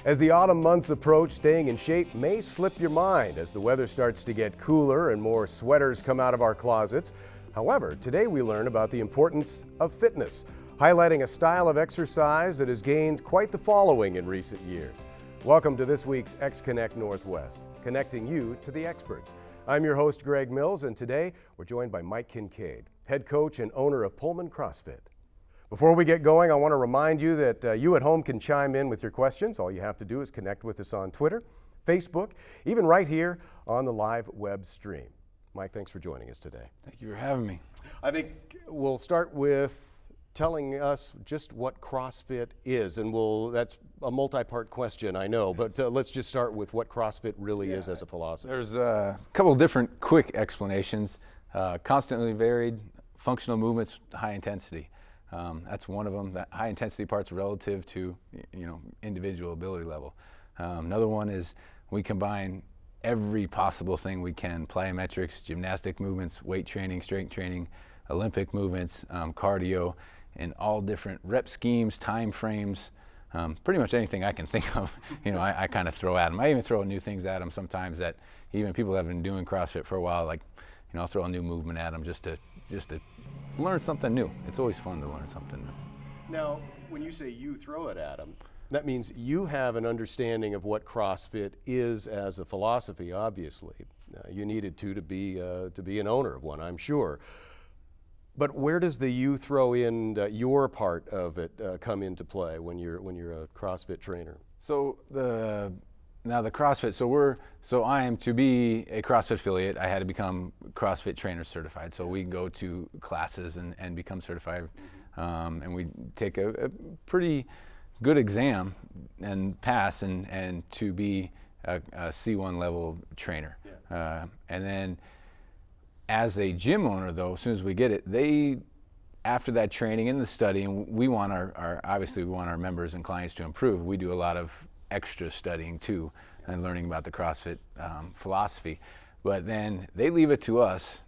As the autumn months approach, staying in shape may slip your mind as the weather starts to get cooler and more sweaters come out of our closets. However, today we learn about the importance of fitness, highlighting a style of exercise that has gained quite the following in recent years. Welcome to this week's xConnect Northwest, connecting you to the experts. I'm your host, Greg Mills, and today we're joined by Mike Kincaid, head coach and owner of Pullman CrossFit. Before we get going, I want to remind you that you at home can chime in with your questions. All you have to do is connect with us on Twitter, Facebook, even right here on the live web stream. Mike, thanks for joining us today. Thank you for having me. I think we'll start with telling us just what CrossFit is, and that's a multi-part question, I know, but let's just start with what CrossFit really is as a philosophy. There's a couple of different quick explanations. Constantly varied functional movements, high intensity. That's one of them. That high intensity part's relative to individual ability level. Another one is we combine every possible thing we can: plyometrics, gymnastic movements, weight training, strength training, Olympic movements, cardio, and all different rep schemes, time frames, pretty much anything I can think of. I kind of throw at them. I even throw new things at them sometimes that even people that have been doing CrossFit for a while, like, I'll throw a new movement at them just to learn something new. It's always fun to learn something new. Now, when you say you throw it at them, that means you have an understanding of what CrossFit is as a philosophy, obviously. You needed to be an owner of one, I'm sure. But where does the you throw in your part of it come into play when you're a CrossFit trainer? So the CrossFit. So I am, to be a CrossFit affiliate, I had to become CrossFit trainer certified. So we go to classes and become certified, and we take a pretty good exam and pass and to be a C1 level trainer. Yeah. And then, as a gym owner, though, as soon as we get it, after that training and the study, and we want obviously we want our members and clients to improve. We do a lot of extra studying too, and learning about the CrossFit philosophy. But then they leave it to us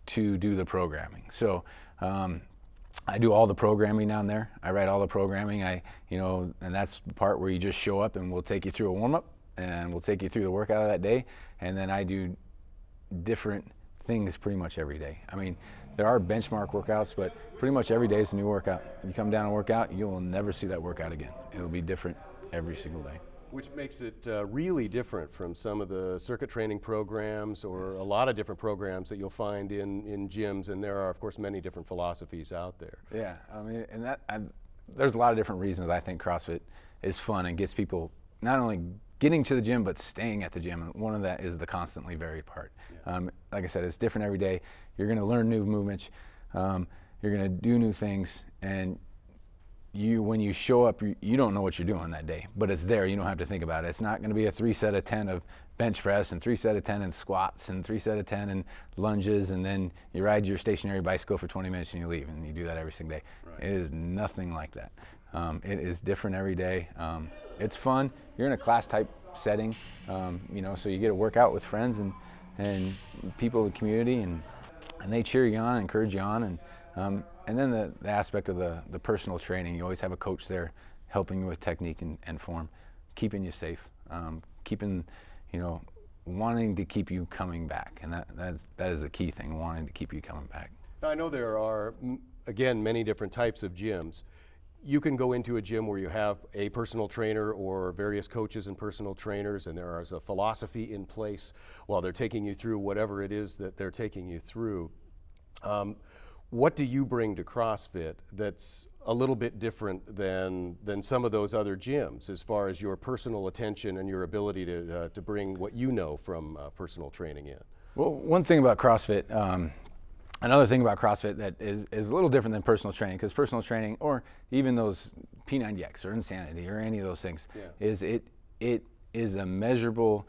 to do the programming. So I do all the programming down there. I write all the programming. And that's the part where you just show up and we'll take you through a warm up and we'll take you through the workout of that day. And then I do different things pretty much every day. I mean, there are benchmark workouts, but pretty much every day is a new workout. You come down and work out, you will never see that workout again. It'll be different every single day. Which makes it really different from some of the circuit training programs or a lot of different programs that you'll find in gyms, and there are, of course, many different philosophies out there. Yeah, I mean, there's a lot of different reasons I think CrossFit is fun and gets people not only getting to the gym, but staying at the gym. And one of that is the constantly varied part. Yeah. Like I said, it's different every day. You're going to learn new movements. You're going to do new things. And when you show up, you don't know what you're doing that day, but it's there. You don't have to think about it. It's not going to be a 3 set of 10 of bench press and 3 set of 10 in squats and 3 set of 10 in lunges, and then you ride your stationary bicycle for 20 minutes and you leave, and you do that every single day. Right. It is nothing like that. It is different every day. It's fun. You're in a class type setting, so you get to work out with friends and people in the community, and they cheer you on, encourage you on, and then the aspect of the personal training. You always have a coach there helping you with technique and form, keeping you safe, wanting to keep you coming back, and that is the key thing, wanting to keep you coming back. Now, I know there are, again, many different types of gyms. You can go into a gym where you have a personal trainer or various coaches and personal trainers, and there is a philosophy in place while they're taking you through whatever it is that they're taking you through. What do you bring to CrossFit that's a little bit different than some of those other gyms as far as your personal attention and your ability to bring what you know from personal training in? Well, one thing about CrossFit, another thing about CrossFit that is a little different than personal training, because personal training, or even those P90X or Insanity or any of those things, is it is a measurable,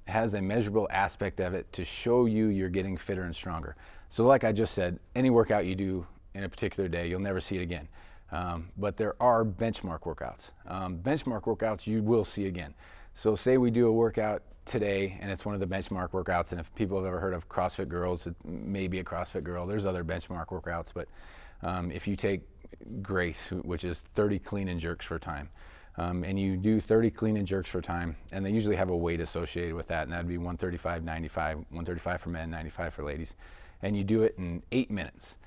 has a measurable aspect of it to show you're getting fitter and stronger. So like I just said, any workout you do in a particular day, you'll never see it again. But there are benchmark workouts. Benchmark workouts you will see again. So say we do a workout today and it's one of the benchmark workouts, and if people have ever heard of CrossFit Girls, it may be a CrossFit Girl. There's other benchmark workouts, but if you take Grace, which is 30 clean and jerks for time, and you do 30 clean and jerks for time, and they usually have a weight associated with that, and that'd be 135, 95, 135 for men, 95 for ladies, and you do it in 8 minutes.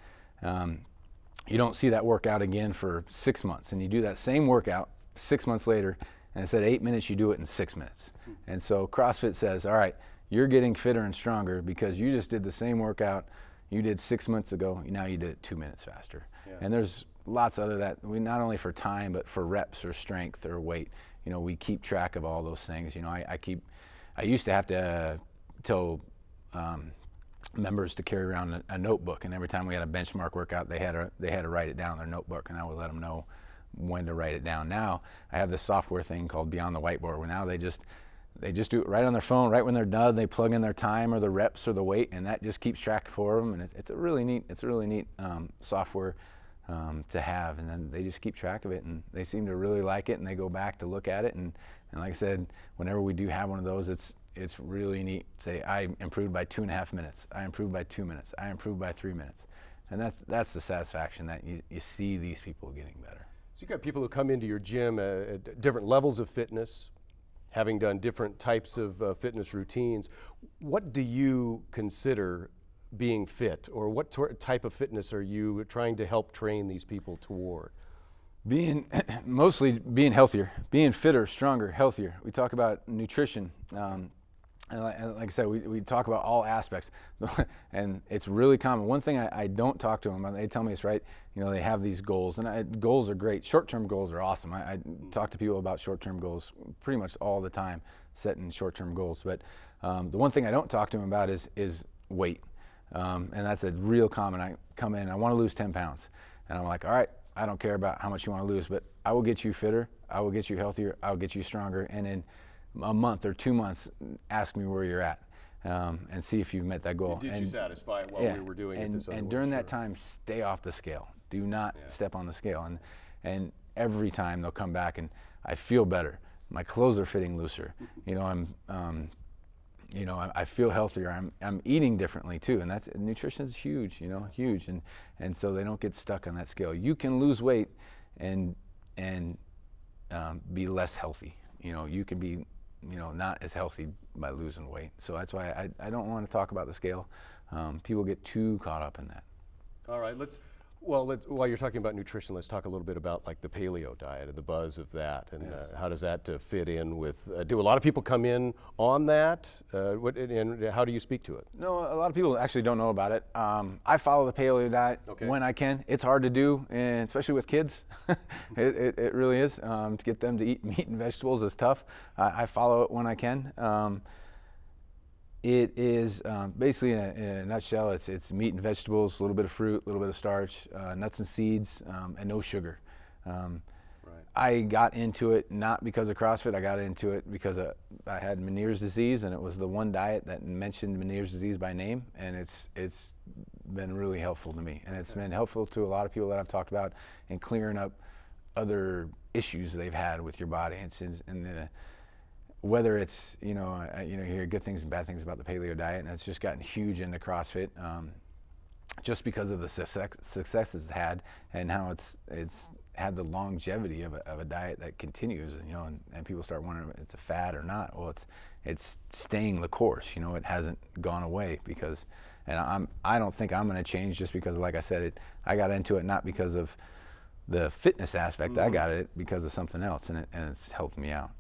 You don't see that workout again for 6 months, and you do that same workout 6 months later, and instead of 8 minutes, you do it in 6 minutes. And so CrossFit says, all right, you're getting fitter and stronger because you just did the same workout you did 6 months ago, now you did it 2 minutes faster. Yeah. And there's lots of other that, we not only for time, but for reps or strength or weight, we keep track of all those things. I used to have to tell members to carry around a notebook, and every time we had a benchmark workout, they had to write it down in their notebook, and I would let them know when to write it down. Now I have this software thing called Beyond the Whiteboard, where now they just do it right on their phone, right when they're done. They plug in their time or the reps or the weight, and that just keeps track for them. And it's a really neat software to have. And then they just keep track of it, and they seem to really like it. And they go back to look at it. And like I said, whenever we do have one of those, it's really neat. Say, I improved by 2.5 minutes. I improved by 2 minutes. I improved by 3 minutes. And that's the satisfaction that you see these people getting better. So you got people who come into your gym at different levels of fitness, having done different types of fitness routines. What do you consider being fit, or what type of fitness are you trying to help train these people toward? Mostly being healthier, being fitter, stronger, healthier. We talk about nutrition. And like I said, we talk about all aspects, and it's really common. One thing I don't talk to them, they tell me it's right, they have these goals, and goals are great. Short-term goals are awesome. I talk to people about short-term goals pretty much all the time, setting short-term goals. But the one thing I don't talk to them about is weight, and that's a real common. I come in, I want to lose 10 pounds, and I'm like, all right, I don't care about how much you want to lose, but I will get you fitter, I will get you healthier, I will get you stronger, and in a month or 2 months, ask me where you're at, and see if you've met that goal. Did you satisfy it while we were doing it? And during that time, stay off the scale. Do not step on the scale. And every time they'll come back, and I feel better. My clothes are fitting looser. I feel healthier. I'm eating differently too, and nutrition is huge. Huge. And so they don't get stuck on that scale. You can lose weight and be less healthy. You can be not as healthy by losing weight. So that's why I don't want to talk about the scale. People get too caught up in that. All right, while you're talking about nutrition, let's talk a little bit about like the paleo diet and the buzz of that, and how does that fit in with, do a lot of people come in on that? And how do you speak to it? No, a lot of people actually don't know about it. I follow the paleo diet when I can. It's hard to do, and especially with kids. it really is. To get them to eat meat and vegetables is tough. I follow it when I can. It is basically, in a nutshell, it's meat and vegetables, a little bit of fruit, a little bit of starch, nuts and seeds, and no sugar. I got into it not because of CrossFit. I got into it because I had Meniere's disease, and it was the one diet that mentioned Meniere's disease by name, and it's been really helpful to me, and it's been helpful to a lot of people that I've talked about in clearing up other issues they've had with your body. Whether it's, you hear good things and bad things about the paleo diet, and it's just gotten huge into CrossFit, just because of the success it's had, and how it's had the longevity of a diet that continues, and people start wondering if it's a fad or not. Well, it's staying the course. It hasn't gone away and I don't think I'm going to change just because, like I said, I got into it not because of the fitness aspect. Mm-hmm. I got it because of something else, and it's helped me out.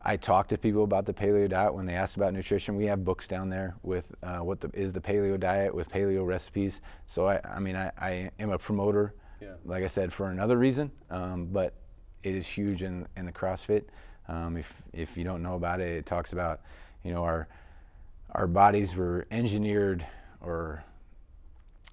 I talk to people about the paleo diet when they ask about nutrition. We have books down there with what is the paleo diet with paleo recipes. So I am a promoter, like I said, for another reason, but it is huge in the CrossFit. If you don't know about it, it talks about, our bodies were engineered or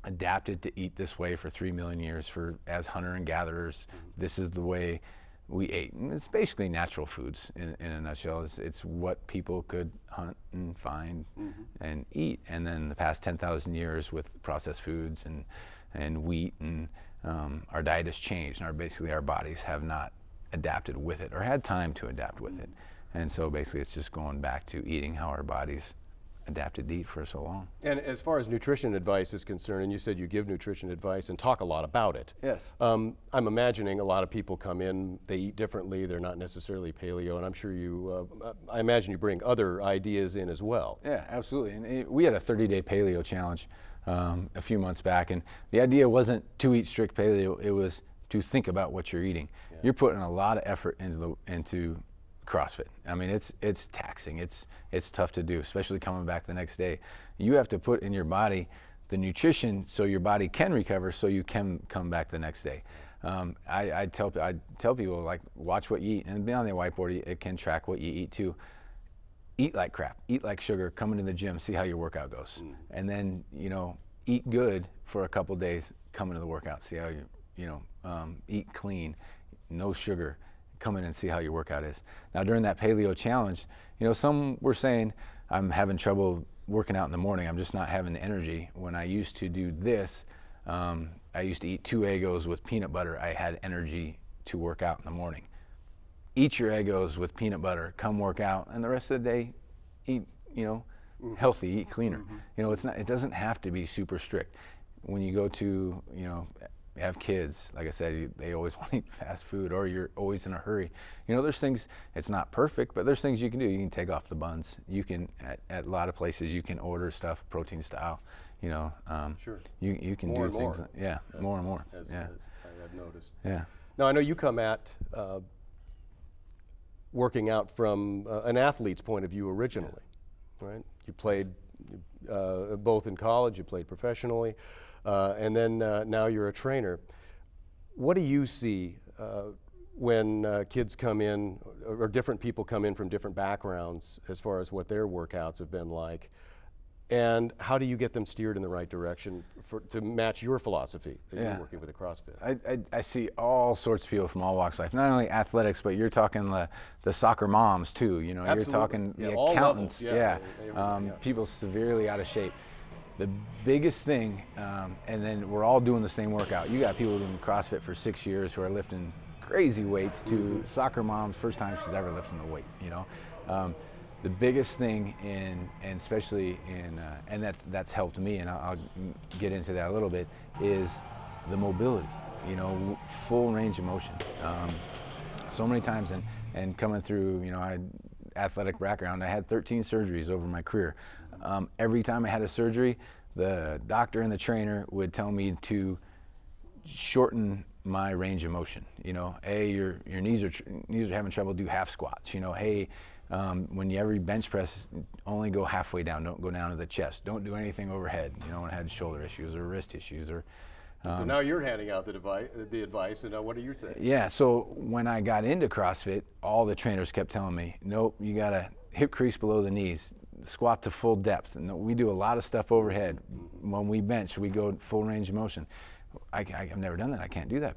adapted to eat this way for 3 million years as hunter and gatherers. Mm-hmm. This is the way we ate, and it's basically natural foods in a nutshell. It's what people could hunt and find and eat, and then the past 10,000 years with processed foods and wheat, and our diet has changed, and basically our bodies have not adapted with it or had time to adapt with it, and so basically it's just going back to eating how our bodies adapted to eat for so long. And as far as nutrition advice is concerned, and you said you give nutrition advice and talk a lot about it. Yes. I'm imagining a lot of people come in, they eat differently, they're not necessarily paleo, and I'm sure you, I imagine you bring other ideas in as well. Yeah, absolutely. And we had a 30-day paleo challenge a few months back, and the idea wasn't to eat strict paleo, it was to think about what you're eating. Yeah. You're putting a lot of effort into CrossFit. I mean, it's taxing. It's tough to do, especially coming back the next day. You have to put in your body the nutrition so your body can recover, so you can come back the next day. I tell people, like, watch what you eat, and be on the whiteboard. It can track what you eat too. Eat like crap. Eat like sugar. Come into the gym. See how your workout goes, and then eat good for a couple days. Come into the workout. See how eat clean, no sugar. Come in and see how your workout is. Now, during that paleo challenge, some were saying, I'm having trouble working out in the morning. I'm just not having the energy. When I used to do this, I used to eat 2 Eggos with peanut butter. I had energy to work out in the morning. Eat your Eggos with peanut butter, come work out, and the rest of the day, eat, healthy, eat cleaner. It doesn't have to be super strict. When you go to, have kids, like I said, they always want to eat fast food, or you're always in a hurry. There's things, it's not perfect, but there's things you can do. You can take off the buns. You can, at a lot of places, you can order stuff protein style. Sure. You can more do and things. more. Yeah, more and more. As I have noticed. Yeah. Now, I know you come at working out from an athlete's point of view originally, right? You played both in college, you played professionally, and then now you're a trainer. What do you see when kids come in, or different people come in from different backgrounds, as far as what their workouts have been like? And how do you get them steered in the right direction to match your philosophy that you're working with at CrossFit? I see all sorts of people from all walks of life, not only athletics, but you're talking the soccer moms too. Absolutely. You're talking the all accountants. levels. People severely out of shape. The biggest thing, and then we're all doing the same workout. You got people doing CrossFit for 6 years who are lifting crazy weights to soccer moms, first time she's ever lifting a weight. The biggest thing, and especially and that's helped me, and I'll get into that a little bit, is the mobility. Full range of motion. So many times, and coming through, I had athletic background. I had 13 surgeries over my career. Every time I had a surgery, the doctor and the trainer would tell me to shorten my range of motion. Hey, your knees are having trouble, do half squats. Hey, when you ever bench press, only go halfway down. Don't go down to the chest. Don't do anything overhead. When I had shoulder issues or wrist issues, or. So now you're handing out the advice, and now what are you saying? Yeah. So when I got into CrossFit, all the trainers kept telling me, nope, you got to hip crease below the knees, squat to full depth. And we do a lot of stuff overhead. When we bench, we go full range of motion. I've never done that. I can't do that.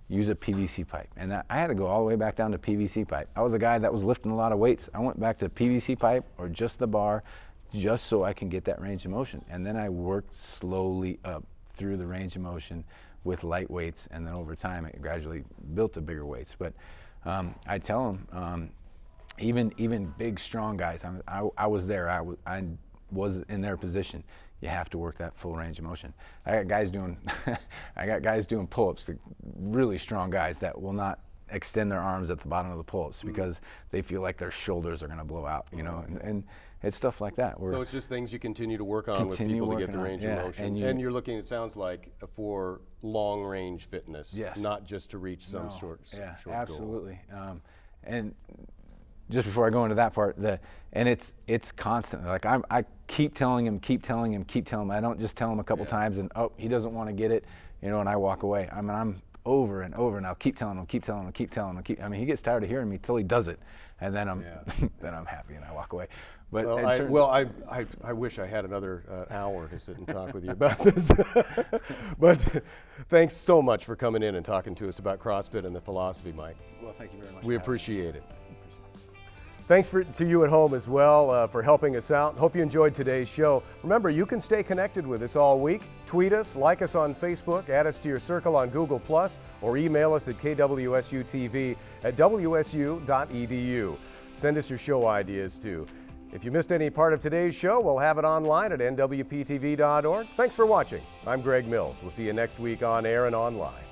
Use a PVC pipe. And I had to go all the way back down to PVC pipe. I was a guy that was lifting a lot of weights. I went back to PVC pipe or just the bar, just so I can get that range of motion. And then I worked slowly up through the range of motion with light weights, and then over time it gradually built to bigger weights. But I tell them, even big, strong guys, I was there. I was in their position. You have to work that full range of motion. I got guys doing pull-ups, really strong guys that will not extend their arms at the bottom of the pull-ups because they feel like their shoulders are going to blow out, and it's stuff like that. So it's just things you continue to work on with people to get the range of motion. And you're looking, it sounds like, for long-range fitness, not just to reach some short absolutely. goal. And just before I go into that part, it's constantly, like I keep telling him. I don't just tell him a couple times and he doesn't want to get it, and I walk away. I'm over and over, and I'll keep telling him. I mean, he gets tired of hearing me till he does it, and then I'm then I'm happy and I walk away. But I wish I had another hour to sit and talk with you about this. But thanks so much for coming in and talking to us about CrossFit and the philosophy, Mike. Well, thank you very much. We appreciate it. Thanks to you at home as well for helping us out. Hope you enjoyed today's show. Remember, you can stay connected with us all week. Tweet us, like us on Facebook, add us to your circle on Google+, or email us at kwsutv@wsu.edu. Send us your show ideas too. If you missed any part of today's show, we'll have it online at nwptv.org. Thanks for watching. I'm Greg Mills. We'll see you next week on air and online.